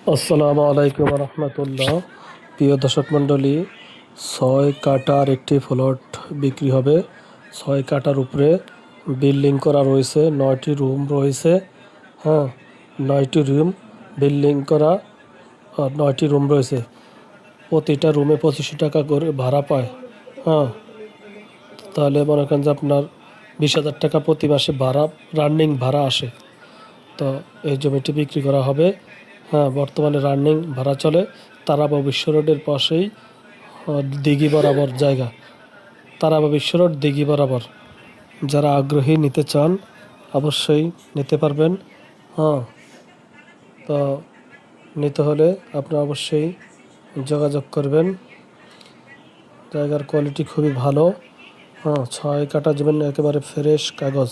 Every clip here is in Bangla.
আসসালামু আলাইকুম রহমতুল্লাহ। প্রিয় দর্শক মণ্ডলী, 6 কাঠার একটি প্লট বিক্রি হবে। 6 কাঠার উপরে বিল্ডিং করা রয়েছে, 9টি রুম রয়েছে। হ্যাঁ, 9টি রুম বিল্ডিং করা, 9টি রুম রয়েছে। প্রতিটা রুমে 25 টাকা করে ভাড়া পায়। হ্যাঁ, তাহলে মনে করেন যে আপনার 20,000 টাকা প্রতি মাসে ভাড়া, রানিং ভাড়া আসে। তো এই জমিটি বিক্রি করা হবে। হ্যাঁ, বর্তমানে রানিং ভাড়া চলে। তারাবা বিশ্ব রোডের পাশেই দিঘি বরাবর জায়গা। তারাবা বিশ্ব রোড দিঘি বরাবর। যারা আগ্রহী নিতে চান অবশ্যই নিতে পারবেন। হ্যাঁ, তো নিতে হলে আপনারা অবশ্যই যোগাযোগ করবেন। জায়গার কোয়ালিটি খুবই ভালো। হ্যাঁ, 6 কাঠা জমি, একেবারে ফ্রেশ কাগজ।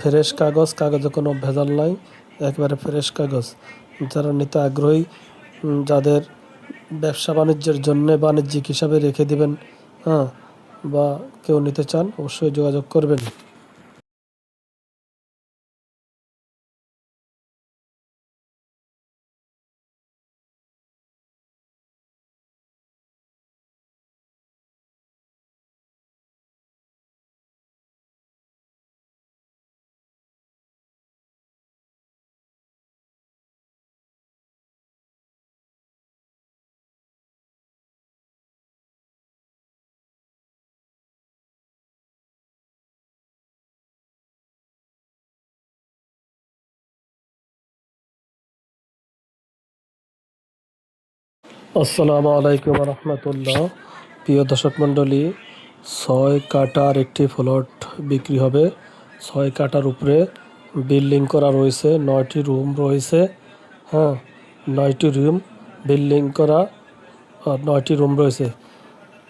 ফ্রেশ কাগজ, কাগজে কোনো ভেজাল নাই, একেবারে ফ্রেশ কাগজ। যারা নিতে আগ্রহী, যাদের ব্যবসা বাণিজ্যের জন্য বাণিজ্যিক হিসাবে রেখে দিবেন, হ্যাঁ, বা কেউ নিতে চান অবশ্যই যোগাযোগ করবেন। আসসালামু আলাইকুম রহমতুল্লাহ। প্রিয় দর্শক মণ্ডলী, 6 কাঠার একটি প্লট বিক্রি হবে। 6 কাঠার উপরে বিল্ডিং করা রয়েছে, 9টি রুম রয়েছে। হ্যাঁ, 9টি রুম বিল্ডিং করা, 9টি রুম রয়েছে।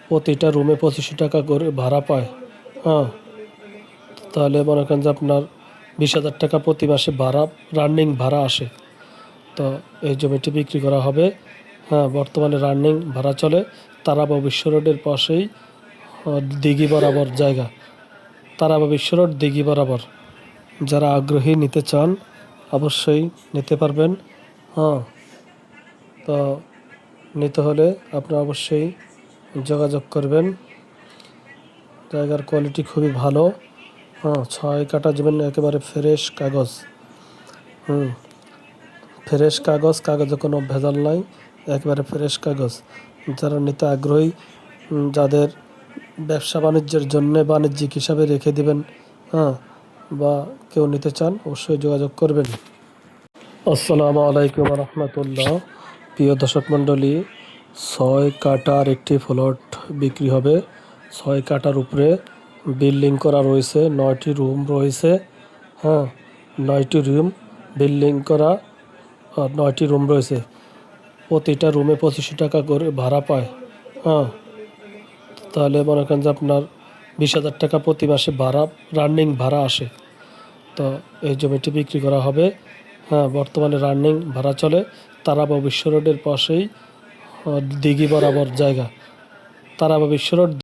প্রতিটা রুমে 25 টাকা করে ভাড়া পায়। হ্যাঁ, তাহলে মনে করেন যে আপনার 20,000 টাকা প্রতি মাসে ভাড়া, রানিং ভাড়া আসে। তো এই জমিটি বিক্রি করা হবে। হ্যাঁ, বর্তমানে রানিং ভাড়া চলে। তারাবা বিশ্ব রোডের পাশেই দিঘি বরাবর জায়গা। তারাবা বিশ্ব রোড দিঘি বরাবর। যারা আগ্রহী নিতে চান অবশ্যই নিতে পারবেন। হ্যাঁ, তো নিতে হলে আপনারা অবশ্যই যোগাযোগ করবেন। জায়গার কোয়ালিটি খুবই ভালো। হ্যাঁ, 6 কাঠা জমি, একেবারে ফ্রেশ কাগজ। ফ্রেশ কাগজ, কাগজে কোনো ভেজাল নাই, একেবারে ফ্রেশ কাগজ। যারা নিতে আগ্রহী, যাদের ব্যবসা বাণিজ্যের জন্য বাণিজ্যিক হিসাবে রেখে দিবেন, হ্যাঁ, বা কেউ নিতে চান অবশ্যই যোগাযোগ করবেন। আসসালামু আলাইকুম রহমতুল্লাহ। প্রিয় দর্শক মণ্ডলী, 6 কাঠার একটি প্লট বিক্রি হবে। 6 কাঠার উপরে বিল্ডিং করা রয়েছে, 9টি রুম রয়েছে। হ্যাঁ, 9টি রুম বিল্ডিং করা, 9টি রুম রয়েছে। প্রতিটা রুমে 25 টাকা করে ভাড়া পায়। হ্যাঁ, তাহলে মনে করেন যে আপনার 20,000 টাকা প্রতি মাসে ভাড়া, রানিং ভাড়া আসে। তো এই জমিটি বিক্রি করা হবে। হ্যাঁ, বর্তমানে রানিং ভাড়া চলে। তারাবা বিশ্ব রোডের পাশেই দিঘি বরাবর জায়গা। তারাবা বিশ্ব রোড